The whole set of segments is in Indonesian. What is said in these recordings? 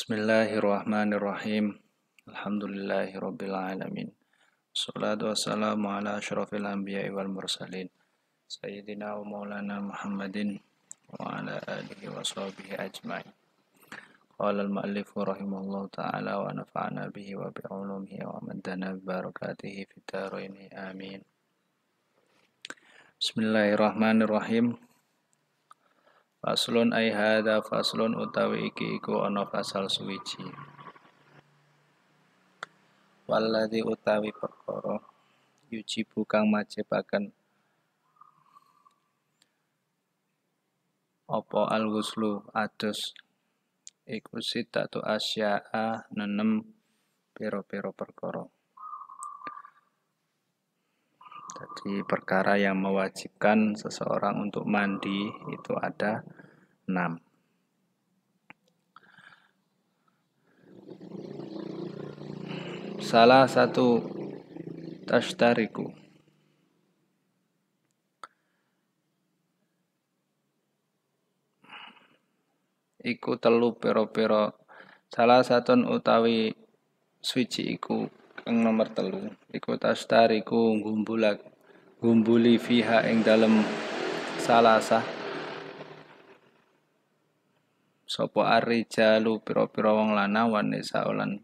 Bismillahirrahmanirrahim. Alhamdulillahirabbil alamin. Wassalatu wassalamu ala asyrafil anbiya'i wal mursalin. Sayyidina wa maulana Muhammadin wa ala alihi wa sahbihi ajma'in. Qala al-mu'allifu rahimahullahu ta'ala wa nafa'na bihi wa bi'ulumihi wa maddana bi barakatihi fid dharain. Amin. Bismillahirrahmanirrahim. Faslun ay hadza faslun utawi iki iku ana fasal suwiji. Walladzi utawi perkara yujibu kang majibaken apa al-ghuslu adus iku sitatu asya'a nenem pira-pira perkara. Jadi perkara yang mewajibkan seseorang untuk mandi itu ada 6. Salah satu tashtariku iku telu pira-pira. Salah satun utawi swiji iku kang nomor telu iku tashtariku gumbuli fiha ing dalem salasah sapa ar-rijalu pira-pira wong lanang wan nisa lan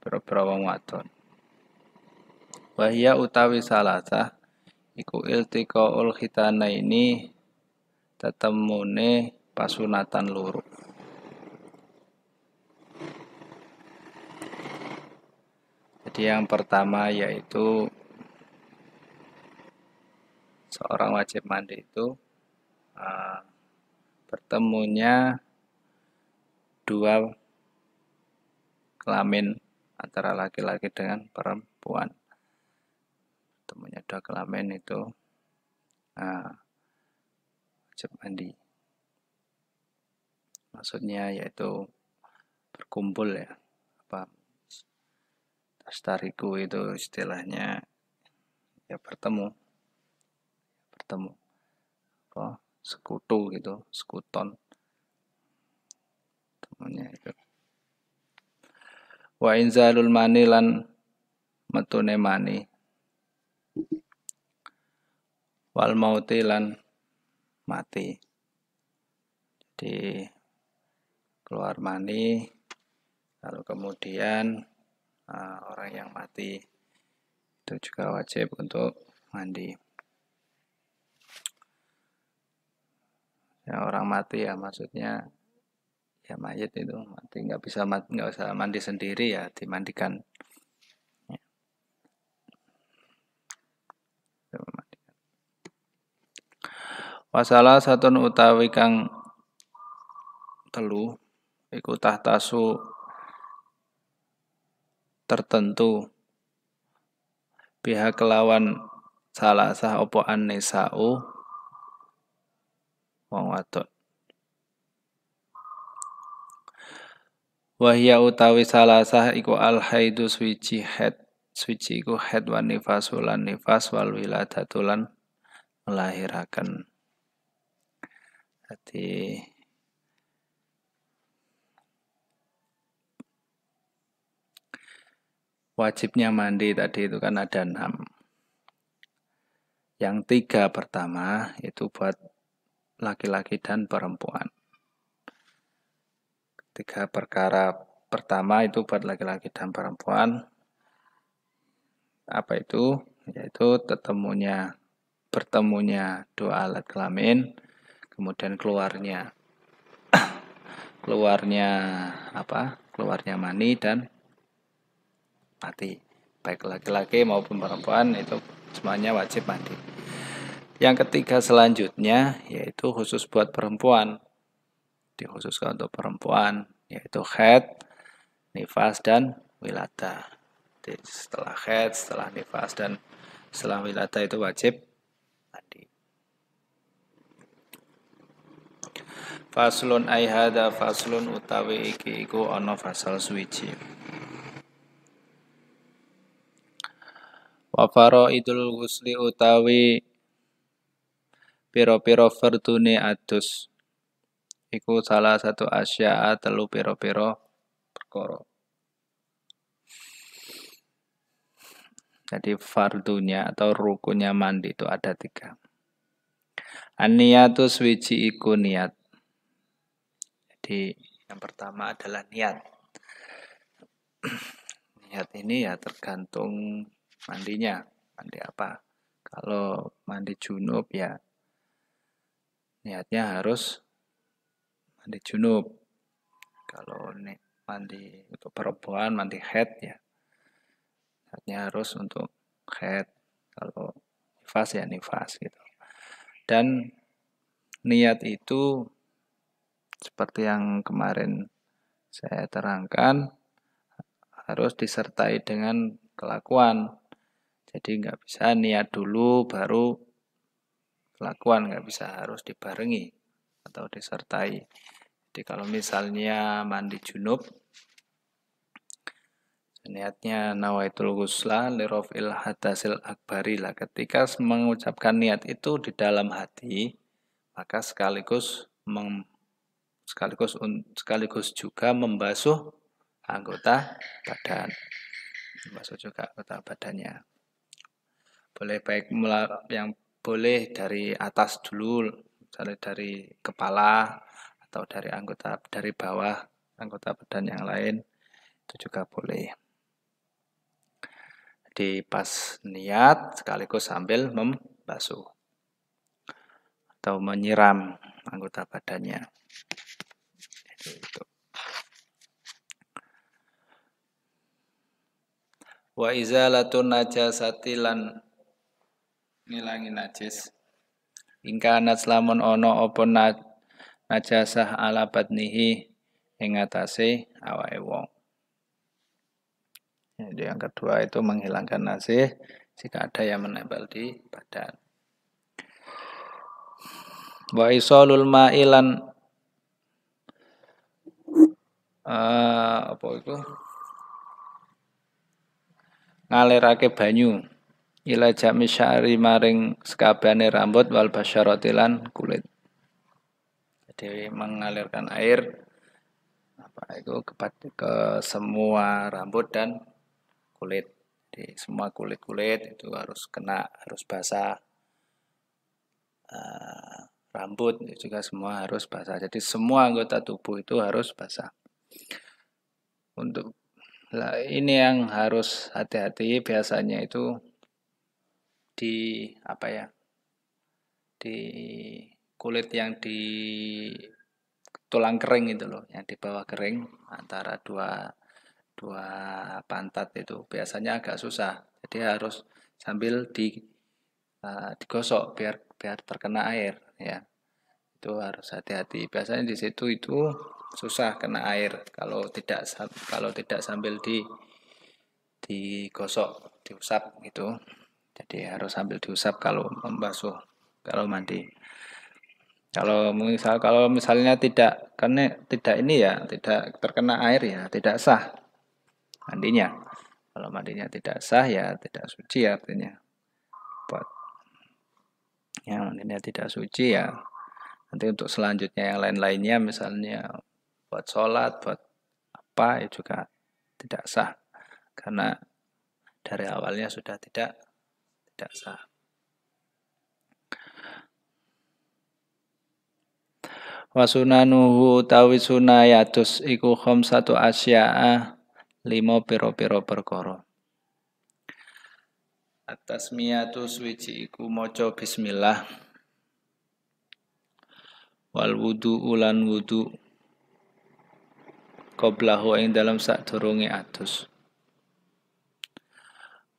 pira-pira wong wadon. Wahia utawi salasah iku iltiqaul khitanaini tetemune pasunatan loro. Jadi yang pertama yaitu seorang wajib mandi itu bertemunya dua kelamin antara laki-laki dengan perempuan. Bertemunya dua kelamin itu wajib mandi. Maksudnya yaitu berkumpul ya. Tastariku itu istilahnya ya bertemu sekutu gitu, sekuton temunya itu. Wa inzalul mani lan metune mani wal mauti lan mati. Jadi keluar mani lalu kemudian orang yang mati itu juga wajib untuk mandi. Ya orang mati ya maksudnya ya mayit itu mati nggak usah mandi sendiri ya dimandikan. Ya. Wasalah satun utawi kang telu iku tahtasu tertentu pihak kelawan salasah opo an-nisa'u wong wadon. Wahya utawi salasah iku al-haidu swiji iku haid wan nifasu lan nifas wal wiladatu lan melahiraken. Jadi wajibnya mandi tadi itu kan ada 6. Yang 3 pertama itu buat laki-laki dan perempuan. 3 perkara pertama itu buat laki-laki dan perempuan. Apa itu? Yaitu bertemunya 2 alat kelamin, kemudian keluarnya mani dan mati. Baik laki-laki maupun perempuan itu semuanya wajib mandi. Yang ketiga selanjutnya yaitu khusus buat perempuan. Dikhususkan untuk perempuan yaitu haid, nifas dan wilada. Jadi setelah haid, setelah nifas dan setelah wilada itu wajib mandi. Faslun ay hadza faslun utawi iki iku ana fasal suwiji. Wa faraidul ghusli utawi pira-pira fardune adus iku salah satu asya telu piro-piro perkara. Jadi fardunya atau rukunnya mandi itu ada 3. An-niyatu swiji iku niat. Jadi yang pertama adalah niat. Niat ini ya tergantung mandinya. Mandi apa? Kalau mandi junub ya niatnya harus mandi junub. Kalau mandi untuk perempuan, mandi haid ya niatnya harus untuk haid. Kalau nifas ya nifas gitu. Dan niat itu seperti yang kemarin saya terangkan harus disertai dengan kelakuan. Jadi nggak bisa niat dulu baru kelakuan, nggak bisa, harus dibarengi atau disertai. Jadi kalau misalnya mandi junub, niatnya nawaitul ghusla lirofil hadasil akbari lah. Ketika mengucapkan niat itu di dalam hati, maka sekaligus juga membasuh anggota badan. Membasuh juga anggota badannya. Boleh baik yang boleh dari atas dulu, misalnya dari kepala atau dari bawah anggota badan yang lain, itu juga boleh. Jadi pas niat sekaligus sambil membasuh atau menyiram anggota badannya. Jadi itu. Wa izalatun najasati lan ngilangi najis. Ingka naslamun ono apa najasah ala batnihi ing atase awake wong. Jadi yang kedua itu menghilangkan najis jika ada yang menempel di badan. Wa isalul ma'ilan apa itu? Ngalirake banyu ila jami sya'ri maring sekabehane rambut wal basyarati lan kulit. Jadi mengalirkan air ke semua rambut dan kulit. Jadi semua kulit-kulit itu harus basah. Rambut juga semua harus basah. Jadi semua anggota tubuh itu harus basah. Ini yang harus hati-hati biasanya itu di kulit yang di tulang kering itu loh, yang di bawah kering antara dua pantat itu biasanya agak susah. Jadi harus sambil digosok biar terkena air ya. Itu harus hati-hati. Biasanya di situ itu susah kena air kalau tidak sambil digosok, diusap gitu. Jadi harus sambil diusap kalau membasuh, kalau mandi. Kalau misalnya tidak terkena air ya tidak sah mandinya. Kalau mandinya tidak sah ya tidak suci artinya. Buat yang mandinya tidak suci ya nanti untuk selanjutnya yang lain-lainnya misalnya buat sholat, buat apa ya juga tidak sah karena dari awalnya sudah tidak sah. Wasunanuhu tawi sunayatus iku khamsatu asya'a 5 pira-pira perkara. At-tasmiyatu suci iku maca bismillah. Wal wudu ulan wudu qablahu ing dalam sadurunge atus.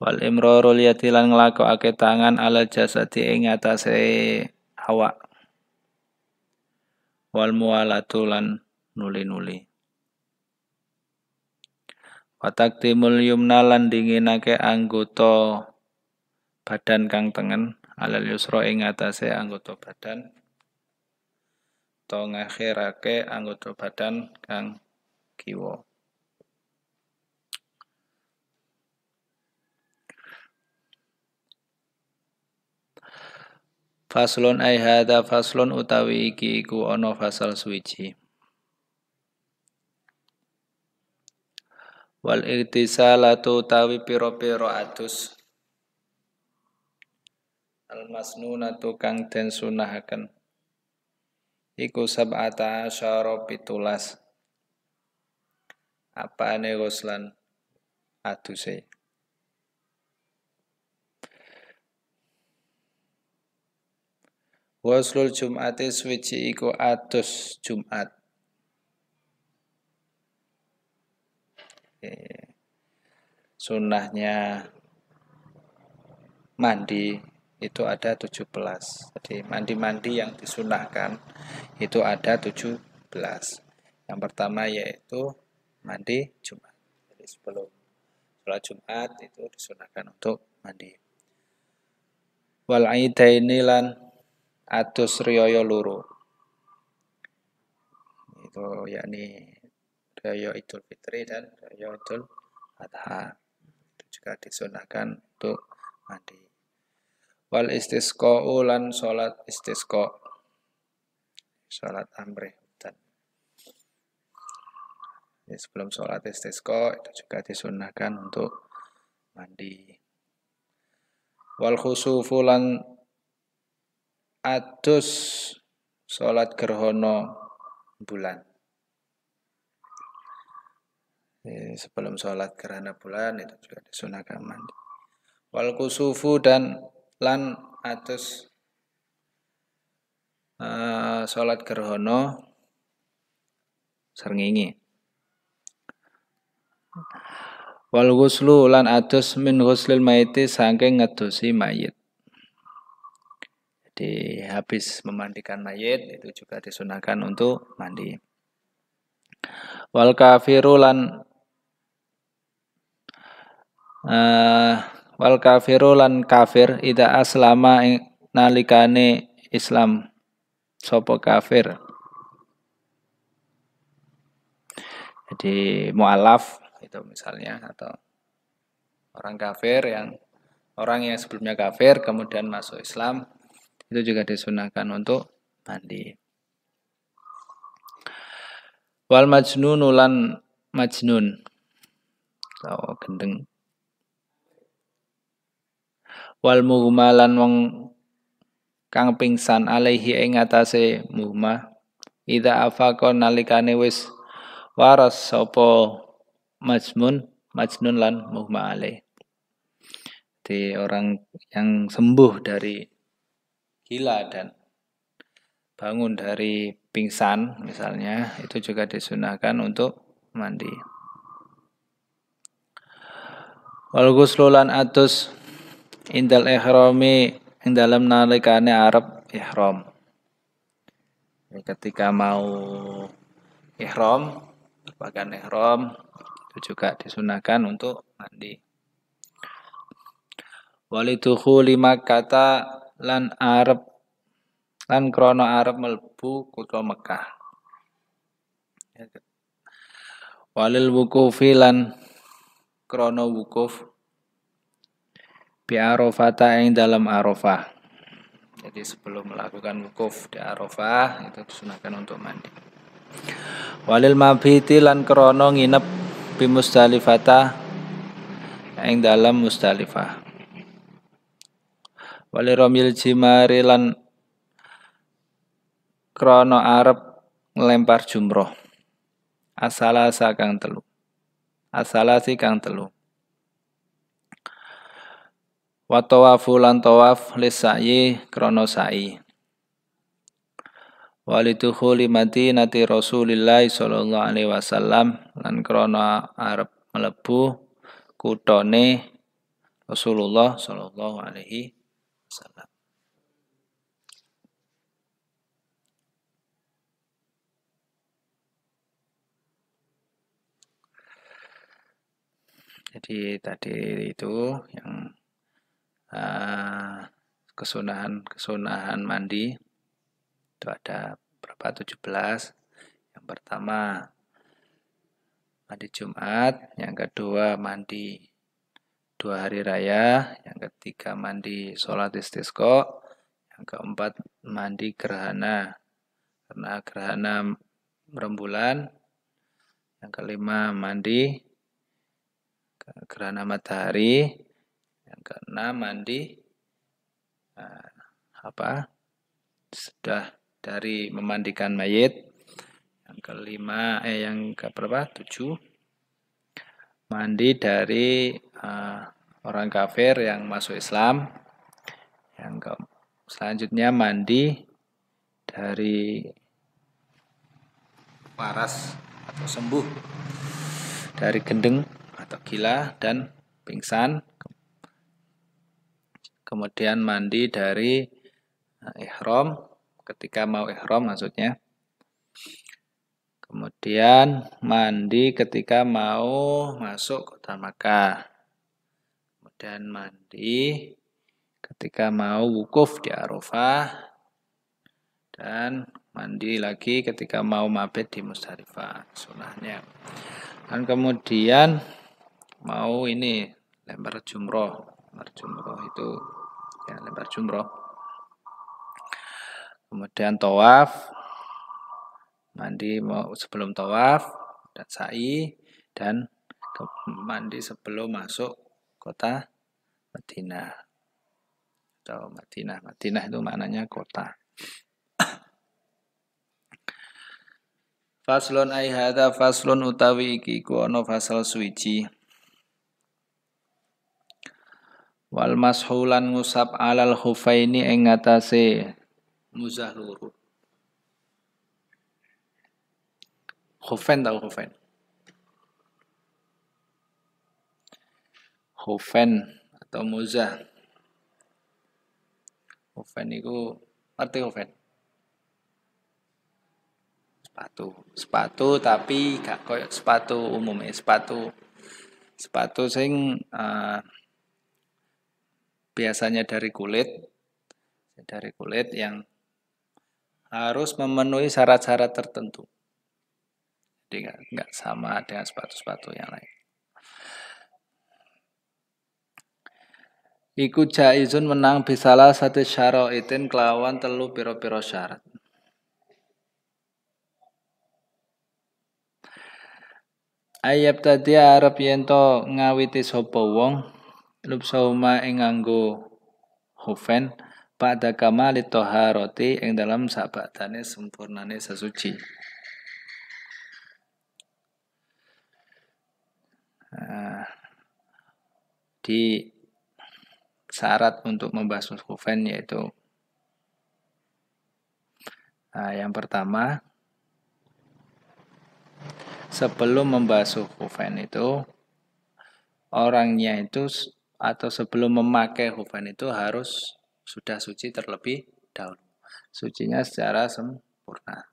Wal imrarul yati lan nglakokake tangan ala jasadi ing atase awak. Wal muwalatu lan nuli-nuli. Wa taqdimul yumna lan dinginake anggota badan kang tengen alal yusra ing atase anggota badan. To ngakhirake anggota badan kang kiwa. Faslun ai hadza faslun utawi iki iku ana fasal suwiji. Wal irtisalatu utawi pira-pira atus al masnunatu kang den sunahaken iku sab'ata asyara 17 apane ghuslan aduse. Ghuslul Jum'ati swiji iku adus Jumat. Sunnahnya mandi itu ada 17. Jadi mandi-mandi yang disunahkan itu ada 17. Yang pertama yaitu mandi Jumat. Jadi sebelum sholat Jumat itu disunahkan untuk mandi. Wal aidaini lan adus riyaya loro. Itu yakni riyaya Idul Fitri dan riyaya Idul Adha. Itu juga disunahkan untuk mandi. Wal istisqa'u lan salat istisqa. Salat amrih dan sebelum salat istisqa itu juga disunahkan untuk mandi. Wal khusufu lan adus salat gerhana bulan. Sebelum salat gerhana bulan itu juga disunahkan mandi. Wal kusufu dan lan adus salat gerhana srengenge. Wal ghuslu lan adus min ghuslil maiti saking ngedosi mayit. Jadi habis memandikan mayit itu juga disunahkan untuk mandi. Wal kafiru lan kafir ida aslama nalikane Islam sapa kafir. Jadi mu'alaf itu misalnya atau orang kafir orang yang sebelumnya kafir kemudian masuk Islam itu juga disunahkan untuk mandi. Wal majnun lan majnun atau gendeng. Wal muhmalan wong kang pingsan alaihi ing atase muhma ida afaqa nalikane wis waras sapa majnun lan muhma alaih. Jadi orang yang sembuh dari gila dan bangun dari pingsan misalnya itu juga disunahkan untuk mandi. Wal ghuslu lan atus indal ihrami ing dalem nalikane arep ihram. Ketika mau ihram, pakaian ihram itu juga disunahkan untuk mandi. Walidukhuli Makkata lan arep lan krana arep mlebu kutha Mekah. Walil wukufi lan krana wukuf bi Arafata ing dalam Arafah. Jadi sebelum melakukan wukuf di Arafah itu disunahkan untuk mandi. Walil mabiti lan krana nginep bi Musdalifata ing dalam Musdalifah. Waliromil jimari lan krana arep nglempar jumroh. Asalasi kang telu. Wa tawafu lan tawaf lisai krana sa'i. Walidukhuli Madinati Rasulillah sallallahu alaihi wasallam lan krana arep mlebu kuthane Rasulullah sallallahu alaihi wasallam. Jadi tadi itu yang kesunahan mandi itu ada berapa? 17. Yang pertama mandi Jumat, yang kedua mandi 2 hari raya, yang ketiga mandi sholat istisqa, Yang keempat, mandi gerhana karena gerhana rembulan. Yang kelima, mandi gerhana matahari. Yang keenam, mandi sudah dari memandikan mayit. Yang kelima, yang keberapa? 7, mandi dari orang kafir yang masuk Islam. Selanjutnya mandi dari waras atau sembuh dari gendeng atau gila dan pingsan. Kemudian mandi dari ihram, ketika mau ihram maksudnya. Kemudian mandi ketika mau masuk kota Makkah. Kemudian mandi ketika mau wukuf di Arafah. Dan mandi lagi ketika mau mabit di Musdalifah, sunahnya. Dan kemudian mau ini lempar jumroh. Lempar jumroh itu ya lempar jumroh. Kemudian tawaf, mandi mau sebelum tawaf dan sa'i, dan mandi sebelum masuk kota Madinah. Atau Madinah. Madinah itu maknanya kota. Faslun ai hadza faslun utawi iki ku ana fasal suwiji. Wal mashulan ngusap alal khufaini ing ngatasé muzah loro. Khufain tau khufain. Khufain atau muzah. Khufain iku arti khufain. Sepatu tapi gak koyo sepatu umum, sepatu sing biasanya dari kulit yang harus memenuhi syarat-syarat tertentu. Jadi nggak sama dengan sepatu-sepatu yang lain. Iku jaizun menang bisalah satu syaraitin kelawan telu pira-pira syarat. Ayab tadi arep yento ngawiti sapa wong lubsauma ing nganggo khufen pada kamali toharoti ing dalam sabatane sempurnane sesuci. Di syarat untuk membasuh khufen yaitu yang pertama, sebelum membasuh khufen itu orangnya itu atau sebelum memakai khufen itu harus sudah suci terlebih dahulu. Sucinya secara sempurna.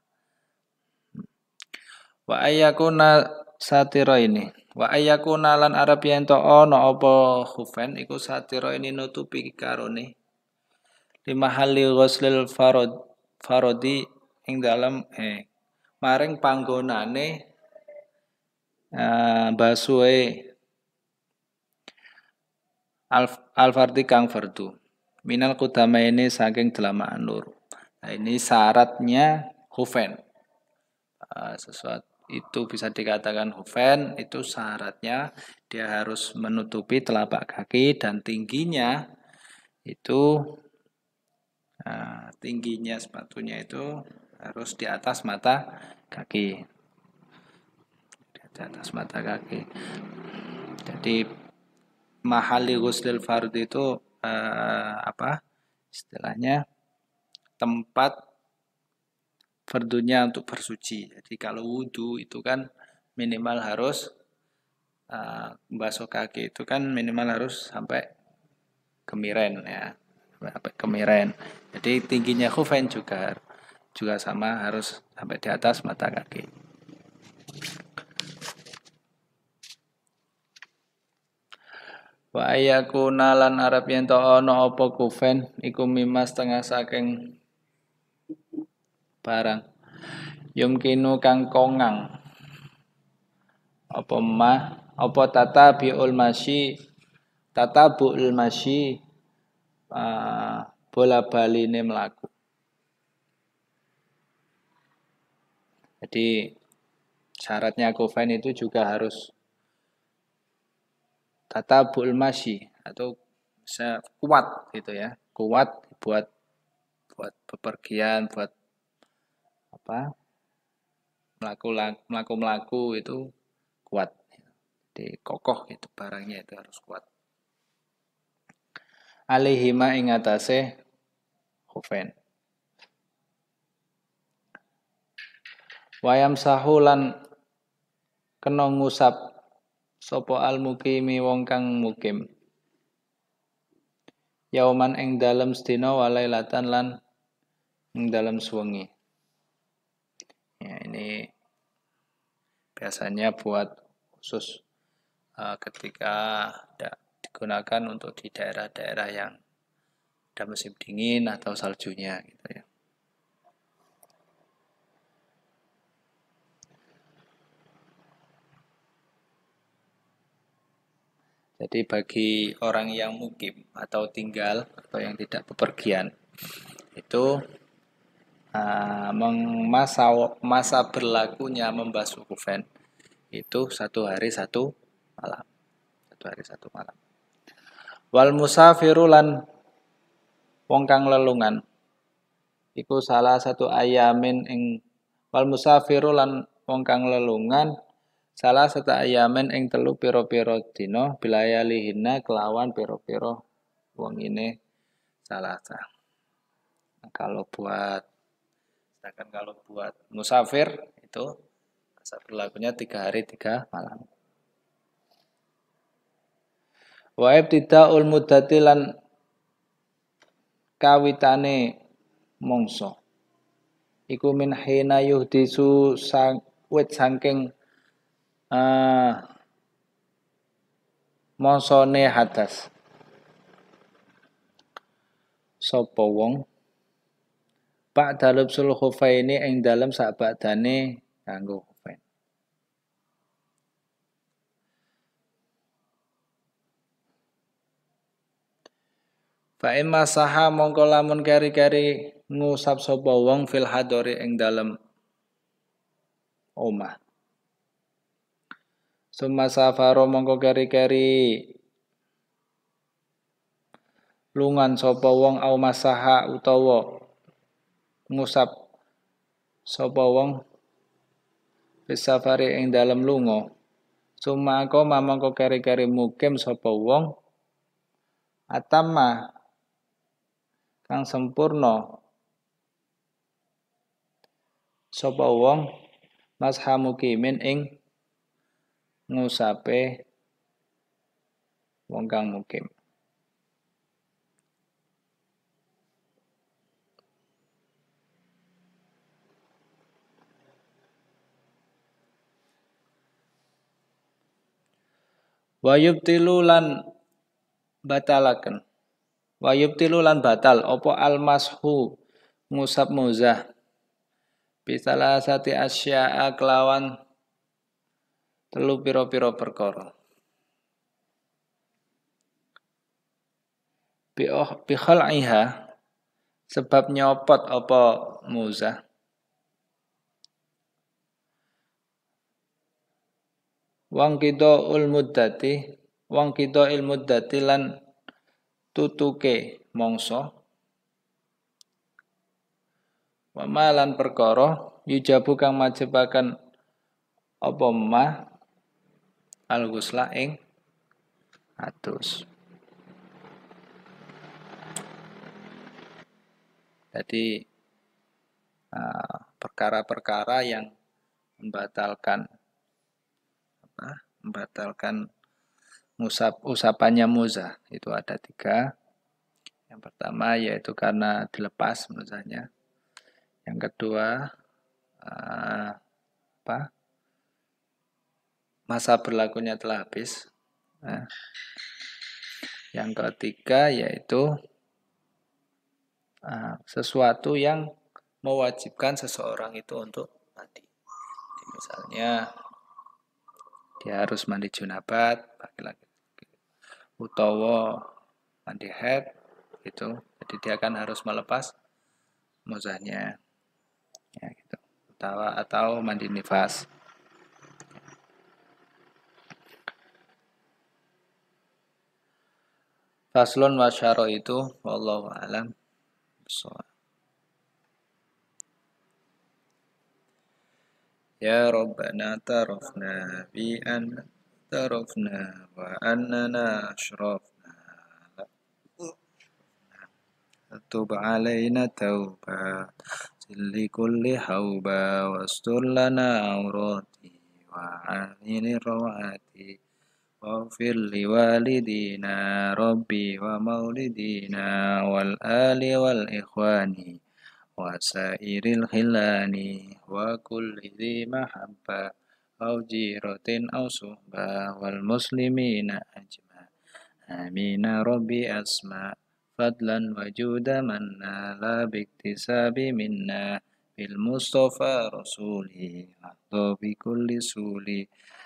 Wa ayyakuna satira ini. Wa ayyakuna lan arep yen to ana apa khufen iku satira ini nutupi karone lima hali ghuslil farodi ing dalam maring panggonane basuhe al-fardi kang fardu minal kudama ini saking delamaan nur. Nah, ini syaratnya khufen. Sesuatu itu bisa dikatakan khufen, itu syaratnya dia harus menutupi telapak kaki dan tingginya itu tingginya sepatunya itu harus di atas mata kaki. Di atas mata kaki. Jadi mahali ghuslil fardhi itu istilahnya tempat fardunya untuk bersuci. Jadi kalau wudhu itu kan minimal harus membasuh kaki itu kan minimal harus sampai kemiren ya, sampai kemiren. Jadi tingginya khufain juga sama harus sampai di atas mata kaki. Wa ayakuna lan arab yen to ana apa khufain iku mimas tengah saking barang yumkinu kang kongang apa tatabu'ul masyi bola-baline mlaku. Jadi syaratnya kufain itu juga harus tatabul masyi atau bisa kuat gitu ya. Kuat buat bepergian, buat apa? Melaku itu kuat. Jadi kokoh itu barangnya itu harus kuat. Alihima ing atase khufain. Wayam sahulan kena ngusap sapa al mukimi wong kang mukim. Yauman ing dalem sedina walailatan lan ing dalem suwengi. Ya, ini biasanya buat khusus ketika digunakan untuk di daerah-daerah yang ada musim dingin atau saljunya gitu ya. Jadi bagi orang yang mukim atau tinggal atau yang tidak bepergian itu masa berlakunya membasuh kufen itu 1 hari 1 malam. 1 hari 1 malam. Wal musafiru lan wong kang lelungan iku salah satu ayamin ing wal musafiru lan wong kang lelungan salah satu ayamin ing telu piro-piro dina bilayalihina kelawan piro-piro wong ini salah satu. Kalau buat musafir itu masa berlakunya 3 hari 3 malam. Wa ibtidaul muddati lan kawitane mongso iku min hina yuhdisu wit saking monsone hadas sapa wong pak dalem sul khufaini ing dalem sakbadane nganggo khufain. Fa imma saha mongko lamun kari-kari ngusap sapa wong fil hadori ing dalem omah. Summa safaro mongko kari-kari lungan sapa wong au masaha utawa ngusap sapa wong bisafari ing dalem lunga. Summa mongko kari-kari mukim sapa wong atamma kang sempurna sapa wong masha mukimin ing ngusape wong kang mukim. Wa yubtilu lan batalaken. Wa yubtilu lan batal apa almashu ngusap muzah. Bisalah sati asya'a kelawan telu pira-pira perkara. Bi khal'iha sebab nyopot apa muzah. Wang kita ilmuddati lan tutuke mongso wa malan perkara yujabu kang majebaken apa mah al-ghusla ing atus. Jadi perkara-perkara yang membatalkan usapannya muzah itu ada 3. Yang pertama yaitu karena dilepas muzahnya. Yang kedua masa berlakunya telah habis. Yang ketiga yaitu sesuatu yang mewajibkan seseorang itu untuk mandi. Misalnya dia harus mandi junabat laki-laki utawa mandi haid itu. Jadi Jadi dia akan harus melepas muzahnya. Ya, gitu. Atau mandi nifas. Faslun wa itu wallahu alam. Ya Rabbana tarafna bi an tarafna wa annana ashrafna tub alaina tauba likulli hauba wastur lana aurati wa amini rawati waghfir liwalidina rabbi wa maulidina wal ali wal ikhwani wasairil khilani wa kulli dhi mahabba au jiratin au suhba wal muslimina ajma amina rabbi asma fadlan wa juda manna la biktisabi minna bil mustafa rasuli atau bi kulli suli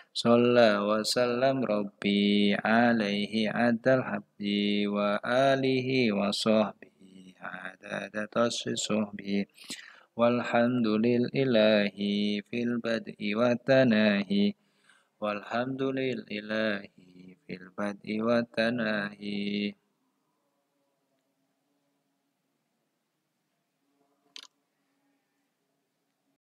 Salla wa sallam rabbi alaihi adal habdi wa alihi wa sahbihi adada tasfi suhbi walhamdulillahi fil bad'i wa tanahi walhamdulillahi fil bad'i wa tanahi